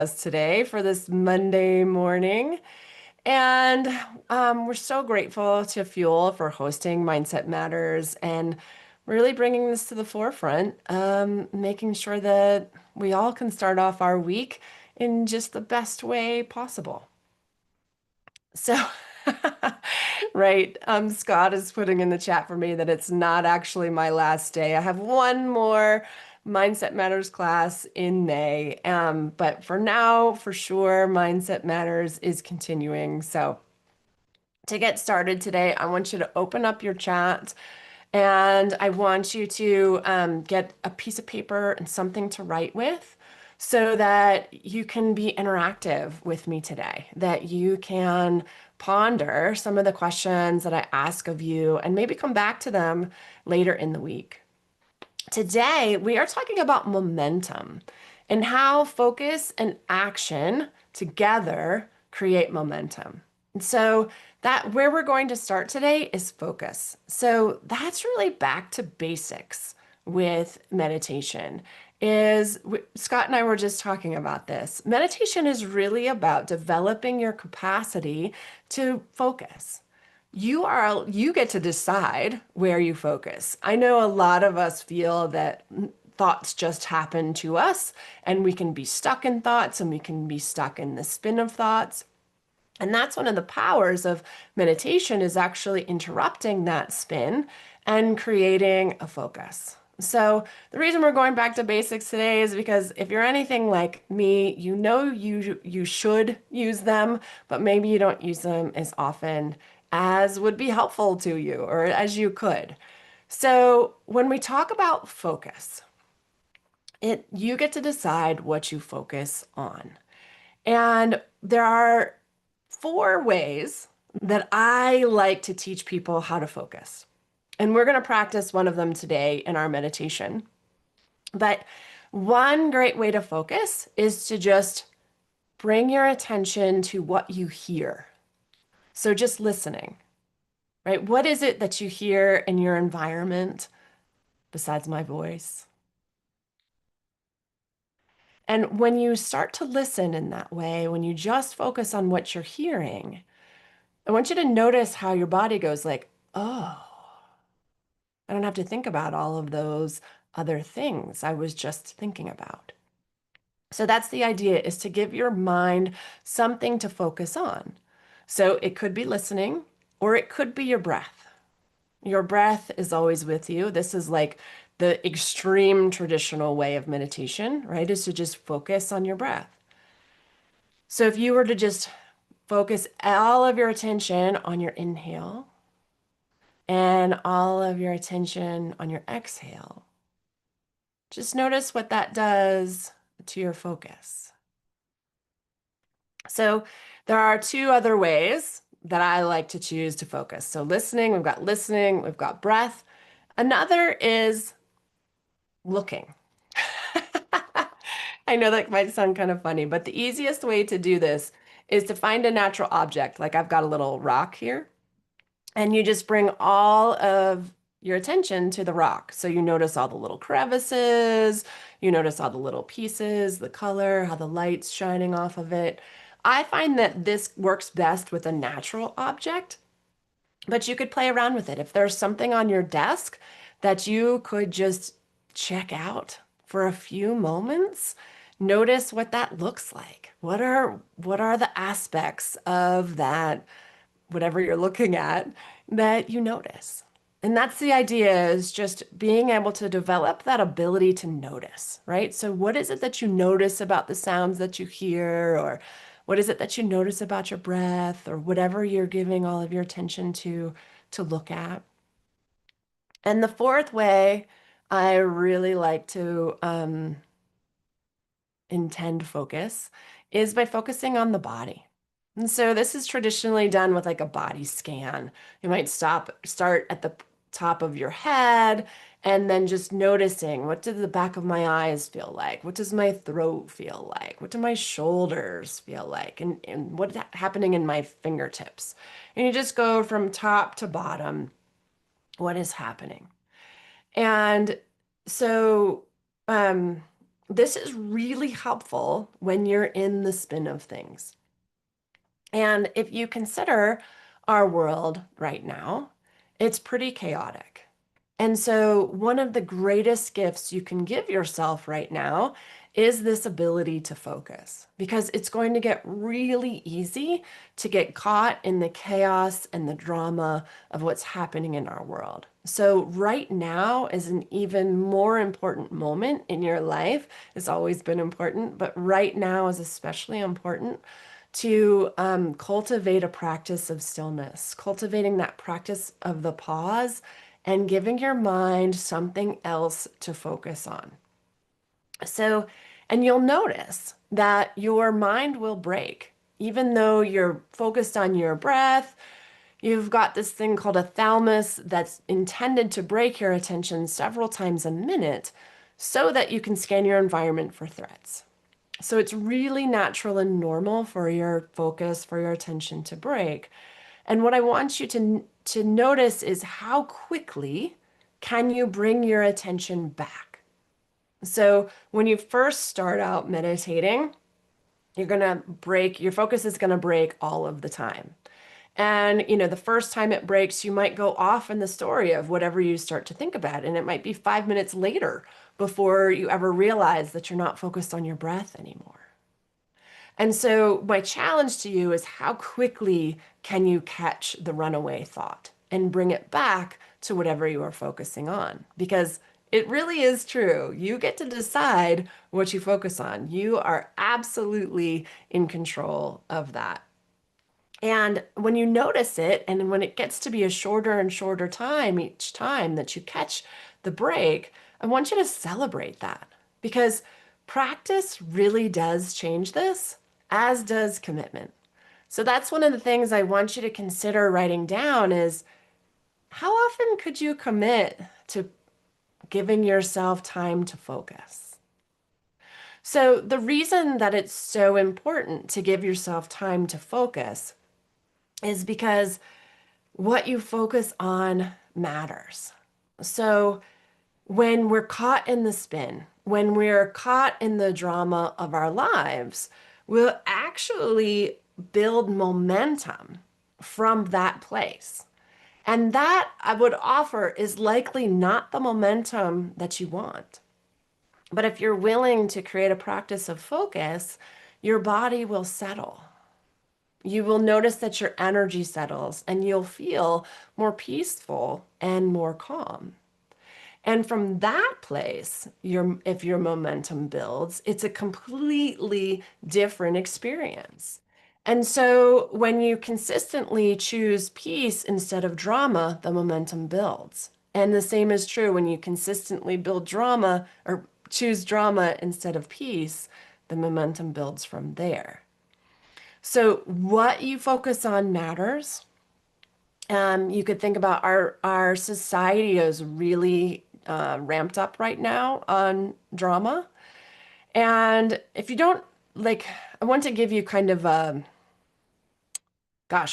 us today for this Monday morning. And we're so grateful to Fuel for hosting Mindset Matters and really bringing this to the forefront, making sure that we all can start off our week in just the best way possible. So, right, Scott is putting in the chat for me that it's not actually my last day. I have one more Mindset Matters class in May. But for now, for sure, Mindset Matters is continuing. So, to get started today, I want you to open up your chat and I want you to get a piece of paper and something to write with so that you can be interactive with me today, that you can ponder some of the questions that I ask of you and maybe come back to them later in the week. Today, we are talking about momentum and how focus and action together create momentum. And so that where we're going to start today is focus. So that's really back to basics with meditation. Scott and I were just talking about this. Meditation is really about developing your capacity to focus. You get to decide where you focus. I know a lot of us feel that thoughts just happen to us and we can be stuck in thoughts and we can be stuck in the spin of thoughts. And that's one of the powers of meditation is actually interrupting that spin and creating a focus. So the reason we're going back to basics today is because if you're anything like me, you know you should use them, but maybe you don't use them as often as would be helpful to you or as you could. So when we talk about focus, you get to decide what you focus on. And there are four ways that I like to teach people how to focus. And we're going to practice one of them today in our meditation. But one great way to focus is to just bring your attention to what you hear. So just listening, right? What is it that you hear in your environment besides my voice? And when you start to listen in that way, when you just focus on what you're hearing, I want you to notice how your body goes like, oh, I don't have to think about all of those other things I was just thinking about. So that's the idea is to give your mind something to focus on. So it could be listening or it could be your breath. Your breath is always with you. This is like the extreme traditional way of meditation, right? Is to just focus on your breath. So if you were to just focus all of your attention on your inhale and all of your attention on your exhale, just notice what that does to your focus. So there are two other ways that I like to choose to focus. So listening, we've got breath. Another is looking. I know that might sound kind of funny, but the easiest way to do this is to find a natural object. Like I've got a little rock here, and you just bring all of your attention to the rock. So you notice all the little crevices, you notice all the little pieces, the color, how the light's shining off of it. I find that this works best with a natural object, but you could play around with it. If there's something on your desk that you could just check out for a few moments, notice what that looks like. What are the aspects of that, whatever you're looking at, that you notice? And that's the idea is just being able to develop that ability to notice, right? So what is it that you notice about the sounds that you hear, or what is it that you notice about your breath, or whatever you're giving all of your attention to look at? And the fourth way I really like to intend focus is by focusing on the body. And so this is traditionally done with like a body scan. You might start at the top of your head and then just noticing what do the back of my eyes feel like? What does my throat feel like? What do my shoulders feel like? And what's happening in my fingertips? And you just go from top to bottom, what is happening? And so, um, this is really helpful when you're in the spin of things. And if you consider our world right now, it's pretty chaotic. And so, one of the greatest gifts you can give yourself right now is this ability to focus because it's going to get really easy to get caught in the chaos and the drama of what's happening in our world. So, right now is an even more important moment in your life. It's always been important, but right now is especially important to cultivate a practice of stillness, cultivating that practice of the pause and giving your mind something else to focus on. So, and you'll notice that your mind will break. Even though you're focused on your breath, you've got this thing called a thalamus that's intended to break your attention several times a minute so that you can scan your environment for threats. So it's really natural and normal for your focus, for your attention to break. And what I want you to notice is how quickly can you bring your attention back? So when you first start out meditating, you're going to break, your focus is going to break all of the time. And, the first time it breaks, you might go off in the story of whatever you start to think about. And it might be 5 minutes later before you ever realize that you're not focused on your breath anymore. And so, my challenge to you is how quickly can you catch the runaway thought and bring it back to whatever you are focusing on? Because it really is true. You get to decide what you focus on. You are absolutely in control of that. And when you notice it, and when it gets to be a shorter and shorter time each time that you catch the break, I want you to celebrate that because practice really does change this, as does commitment. So that's one of the things I want you to consider writing down is how often could you commit to giving yourself time to focus? So the reason that it's so important to give yourself time to focus is because what you focus on matters. So when we're caught in the spin, when we're caught in the drama of our lives, we'll actually build momentum from that place. And that I would offer is likely not the momentum that you want. But if you're willing to create a practice of focus, your body will settle. You will notice that your energy settles and you'll feel more peaceful and more calm. And from that place, if your momentum builds, it's a completely different experience. And so when you consistently choose peace instead of drama, the momentum builds. And the same is true when you consistently build drama or choose drama instead of peace, the momentum builds from there. So what you focus on matters. You could think about our society is really ramped up right now on drama. And if you don't like, I want to give you kind of a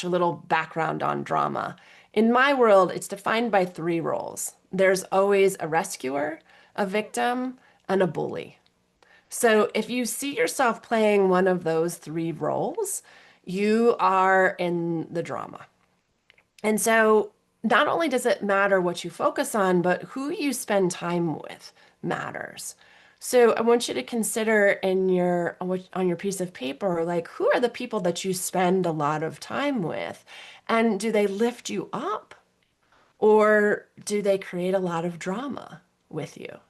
little background on drama. In my world, it's defined by three roles. There's always a rescuer, a victim, and a bully. So if you see yourself playing one of those three roles, you are in the drama. And so not only does it matter what you focus on, but who you spend time with matters. So I want you to consider in your on your piece of paper, like who are the people that you spend a lot of time with? And do they lift you up or do they create a lot of drama with you?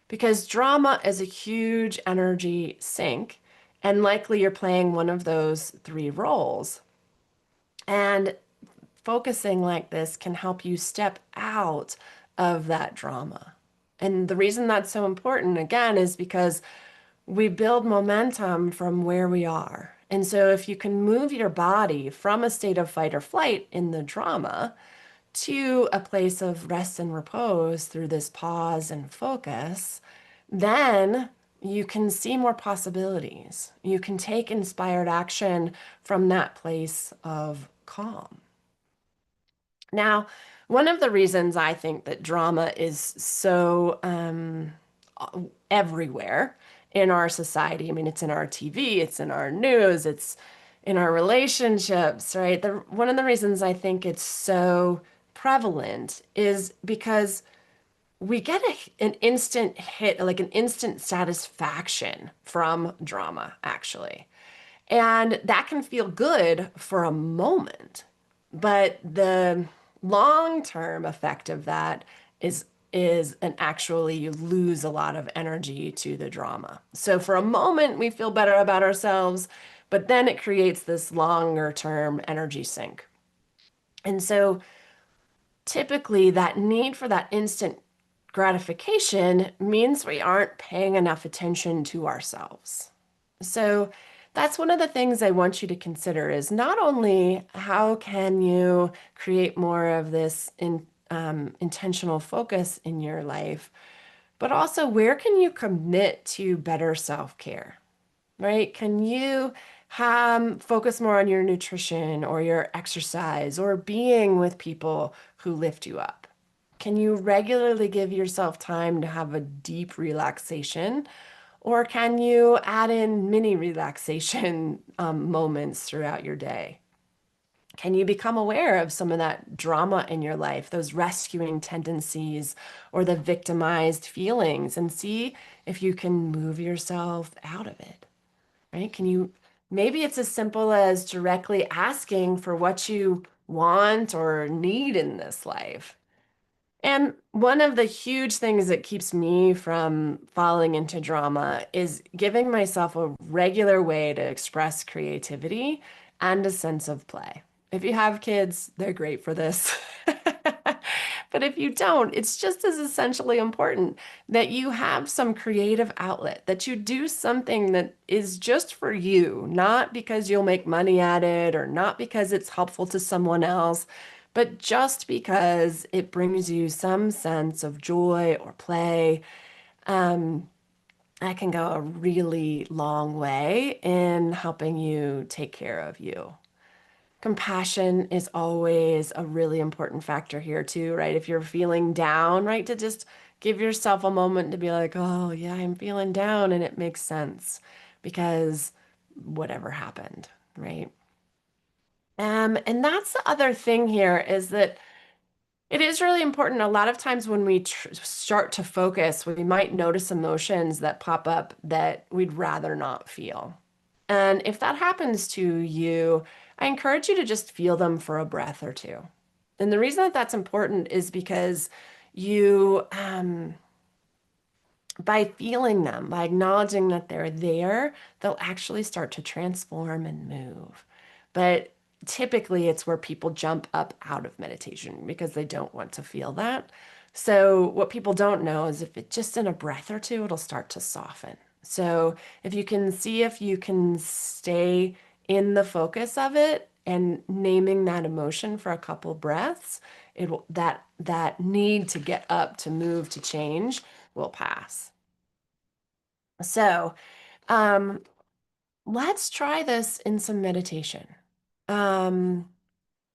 Because drama is a huge energy sink, and likely you're playing one of those three roles. And focusing like this can help you step out of that drama. And the reason that's so important, again, is because we build momentum from where we are. And so if you can move your body from a state of fight or flight in the drama to a place of rest and repose through this pause and focus, then you can see more possibilities. You can take inspired action from that place of calm. Now, one of the reasons I think that drama is so everywhere in our society. I mean, it's in our TV, it's in our news, it's in our relationships, right? One of the reasons I think it's so prevalent is because we get an instant hit, like an instant satisfaction from drama, actually. And that can feel good for a moment, but the long-term effect of that is an actually you lose a lot of energy to the drama. So for a moment we feel better about ourselves, but then it creates this longer term energy sink. And so typically that need for that instant gratification means we aren't paying enough attention to ourselves. So that's one of the things I want you to consider is not only how can you create more of this intentional focus in your life, but also where can you commit to better self-care, right? Can you focus more on your nutrition or your exercise or being with people who lift you up? Can you regularly give yourself time to have a deep relaxation? Or can you add in mini relaxation moments throughout your day? Can you become aware of some of that drama in your life, those rescuing tendencies or the victimized feelings, and see if you can move yourself out of it, right? Maybe it's as simple as directly asking for what you want or need in this life. And one of the huge things that keeps me from falling into drama is giving myself a regular way to express creativity and a sense of play. If you have kids, they're great for this. But if you don't, it's just as essentially important that you have some creative outlet, that you do something that is just for you, not because you'll make money at it or not because it's helpful to someone else, but just because it brings you some sense of joy or play. Um, that can go a really long way in helping you take care of you. Compassion is always a really important factor here too, right? If you're feeling down, right, to just give yourself a moment to be like, oh, yeah, I'm feeling down, and it makes sense because whatever happened, right? And that's the other thing here is that it is really important. A lot of times when we start to focus, we might notice emotions that pop up that we'd rather not feel. And if that happens to you, I encourage you to just feel them for a breath or two. And the reason that that's important is because you, by feeling them, by acknowledging that they're there, they'll actually start to transform and move. But typically, it's where people jump up out of meditation because they don't want to feel that. So, what people don't know is if it just in a breath or two, it'll start to soften. So, if you can see if you can stay in the focus of it and naming that emotion for a couple breaths, that need to get up, to move, to change will pass. So, um, let's try this in some meditation. Um,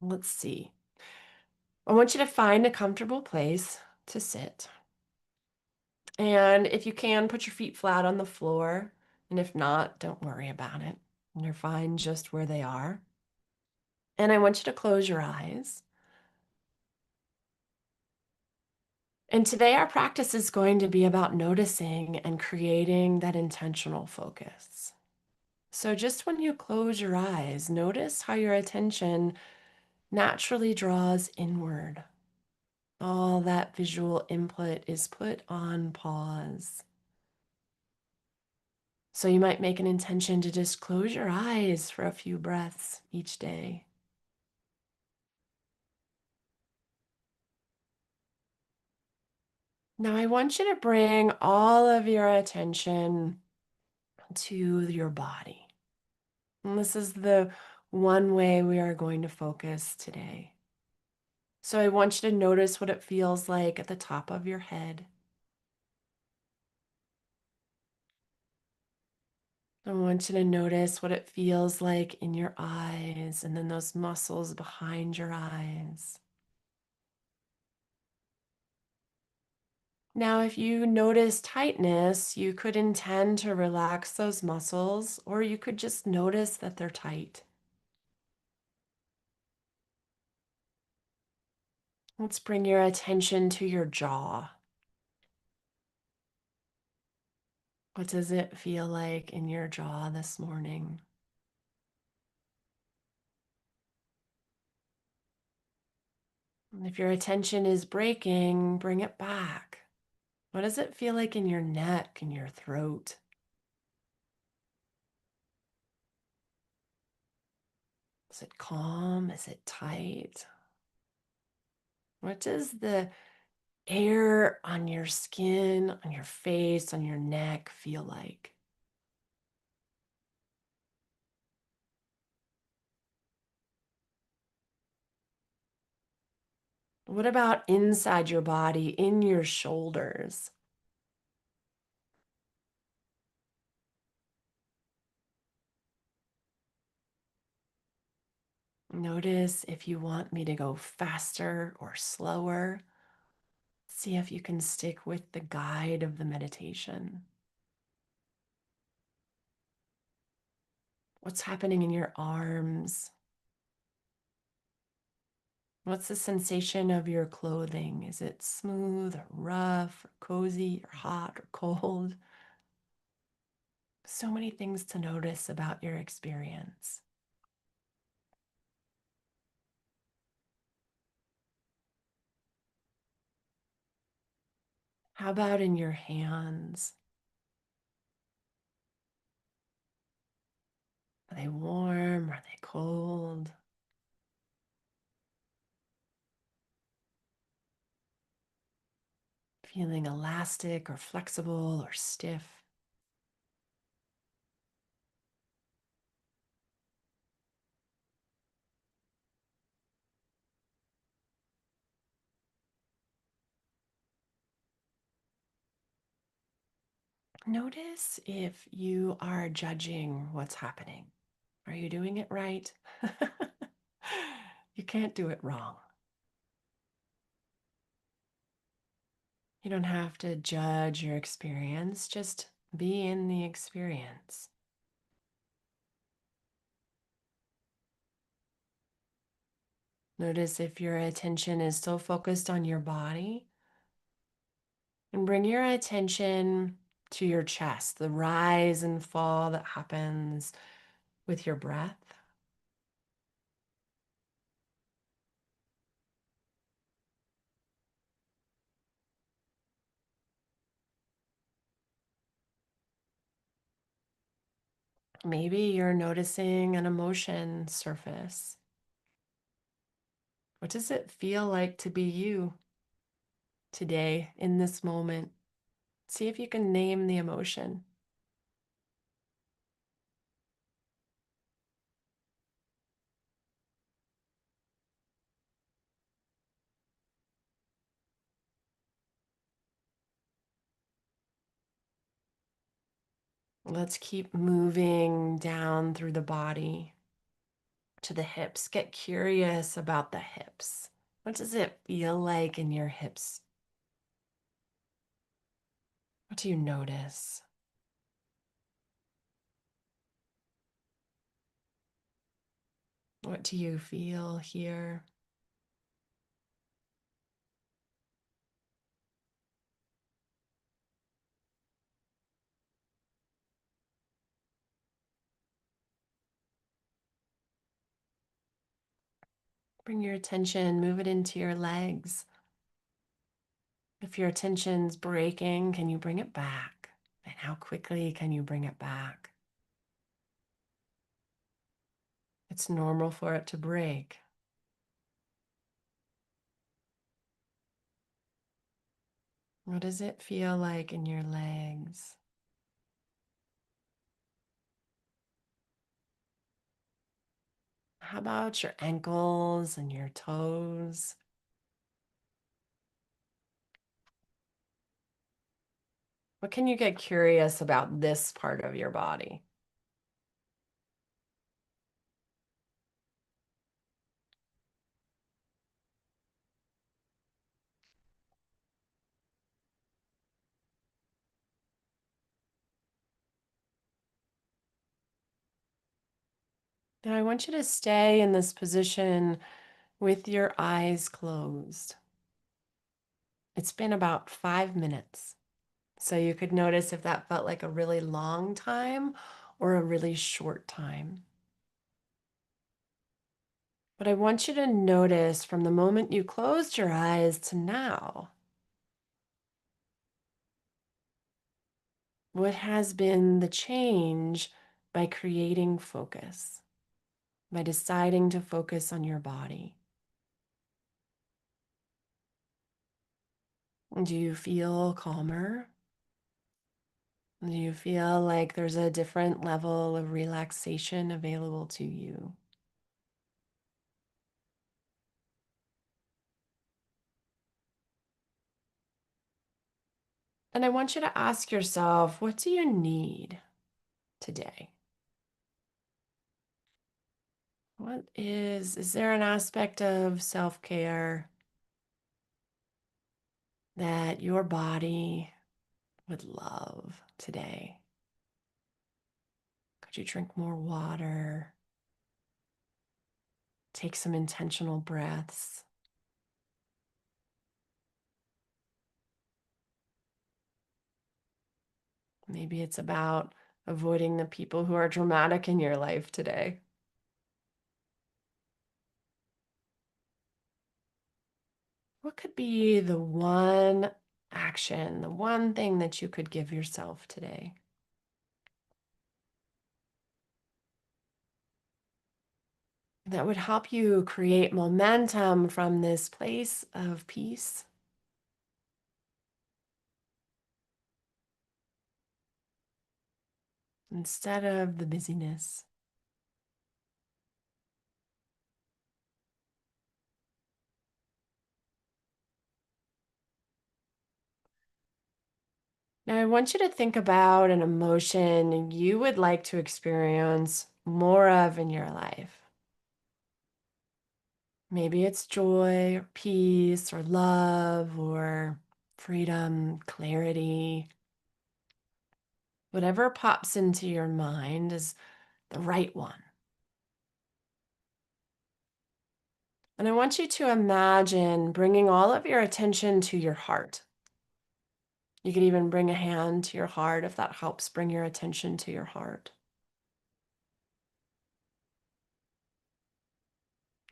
let's see. I want you to find a comfortable place to sit. And if you can, put your feet flat on the floor. And if not, don't worry about it. You're fine just where they are. And I want you to close your eyes. And today, our practice is going to be about noticing and creating that intentional focus. So just when you close your eyes, notice how your attention naturally draws inward. All that visual input is put on pause. So you might make an intention to just close your eyes for a few breaths each day. Now I want you to bring all of your attention to your body. And this is the one way we are going to focus today. So I want you to notice what it feels like at the top of your head. I want you to notice what it feels like in your eyes and then those muscles behind your eyes. Now, if you notice tightness, you could intend to relax those muscles, or you could just notice that they're tight. Let's bring your attention to your jaw. What does it feel like in your jaw this morning? And if your attention is breaking, bring it back. What does it feel like in your neck and your throat? Is it calm? Is it tight? What does the air on your skin, on your face, on your neck feel like? What about inside your body, in your shoulders? Notice if you want me to go faster or slower. See if you can stick with the guide of the meditation. What's happening in your arms? What's the sensation of your clothing? Is it smooth or rough or cozy or hot or cold? So many things to notice about your experience. How about in your hands? Are they warm? Are they cold? Feeling elastic or flexible or stiff? Notice if you are judging what's happening. Are you doing it right? You can't do it wrong. You don't have to judge your experience, just be in the experience. Notice if your attention is still focused on your body, and bring your attention to your chest, the rise and fall that happens with your breath. Maybe you're noticing an emotion surface. What does it feel like to be you today in this moment? See if you can name the emotion. Let's keep moving down through the body to the hips. Get curious about the hips. What does it feel like in your hips? What do you notice? What do you feel here? Bring your attention, move it into your legs. If your attention's breaking, can you bring it back? And how quickly can you bring it back? It's normal for it to break. What does it feel like in your legs? How about your ankles and your toes? What can you get curious about this part of your body? Now, I want you to stay in this position with your eyes closed. It's been about 5 minutes. So you could notice if that felt like a really long time or a really short time. But I want you to notice from the moment you closed your eyes to now, what has been the change by creating focus, by deciding to focus on your body. Do you feel calmer? Do you feel like there's a different level of relaxation available to you? And I want you to ask yourself, what do you need today? Is there an aspect of self-care that your body would love today? Could you drink more water? Take some intentional breaths. Maybe it's about avoiding the people who are dramatic in your life today. What could be the one action, the one thing that you could give yourself today that would help you create momentum from this place of peace instead of the busyness? Now, I want you to think about an emotion you would like to experience more of in your life. Maybe it's joy, or peace, or love, or freedom, clarity. Whatever pops into your mind is the right one. And I want you to imagine bringing all of your attention to your heart. You could even bring a hand to your heart if that helps bring your attention to your heart.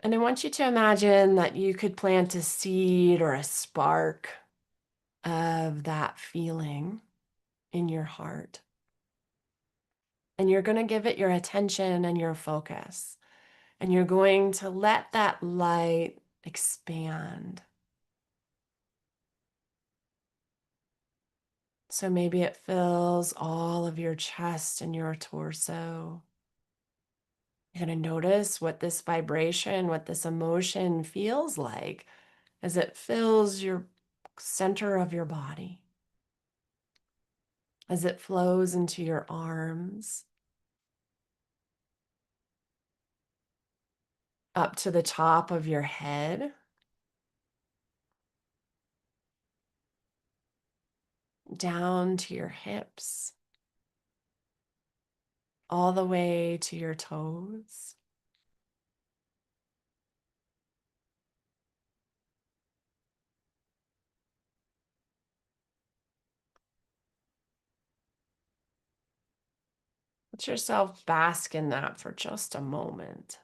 And I want you to imagine that you could plant a seed or a spark of that feeling in your heart. And you're going to give it your attention and your focus. And you're going to let that light expand. So maybe it fills all of your chest and your torso. You're going to notice what this vibration, what this emotion feels like as it fills your center of your body, as it flows into your arms, up to the top of your head, down to your hips, all the way to your toes. Let yourself bask in that for just a moment.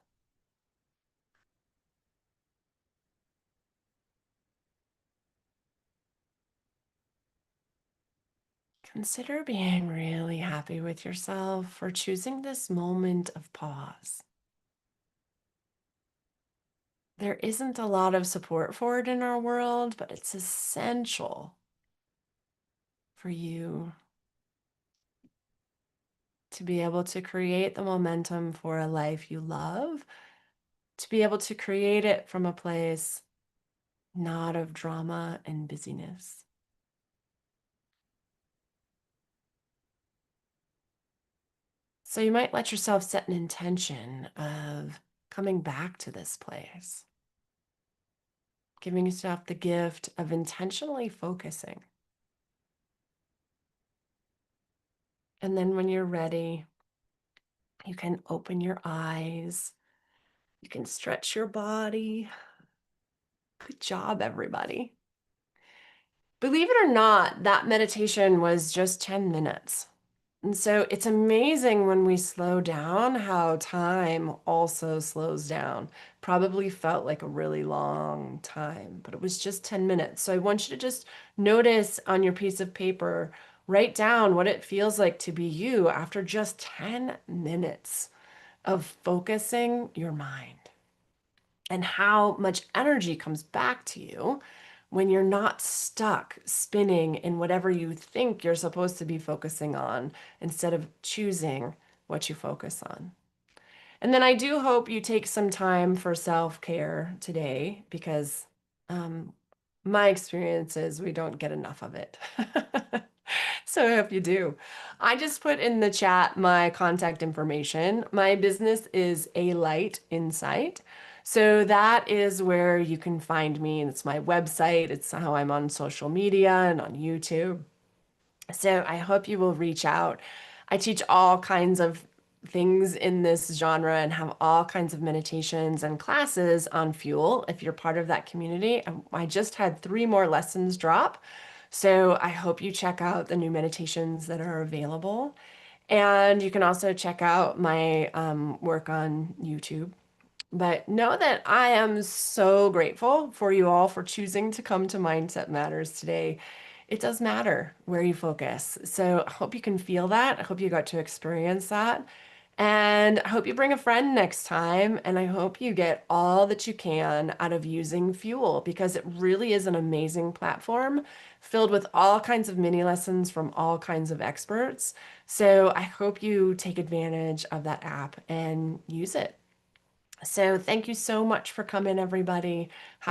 Consider being really happy with yourself for choosing this moment of pause. There isn't a lot of support for it in our world, but it's essential for you to be able to create the momentum for a life you love, to be able to create it from a place not of drama and busyness. So you might let yourself set an intention of coming back to this place, giving yourself the gift of intentionally focusing. And then when you're ready, You can open your eyes. You can stretch your body. Good job, everybody. Believe it or not, that meditation was just 10 minutes. And so it's amazing when we slow down how time also slows down. Probably felt like a really long time, but it was just 10 minutes. So I want you to just notice on your piece of paper, write down what it feels like to be you after just 10 minutes of focusing your mind and how much energy comes back to you when you're not stuck spinning in whatever you think you're supposed to be focusing on instead of choosing what you focus on. And then I do hope you take some time for self-care today because um, my experience is we don't get enough of it. So I hope you do. I just put in the chat my contact information. My business is A Light Insight. So that is where you can find me. And it's my website. It's how I'm on social media and on YouTube. So I hope you will reach out. I teach all kinds of things in this genre and have all kinds of meditations and classes on fuel. If you're part of that community, I just had 3 more lessons drop. So I hope you check out the new meditations that are available. And you can also check out my work on YouTube. But know that I am so grateful for you all for choosing to come to Mindset Matters today. It does matter where you focus. So I hope you can feel that. I hope you got to experience that. And I hope you bring a friend next time. And I hope you get all that you can out of using Fuel because it really is an amazing platform filled with all kinds of mini lessons from all kinds of experts. So I hope you take advantage of that app and use it. So thank you so much for coming, everybody. Have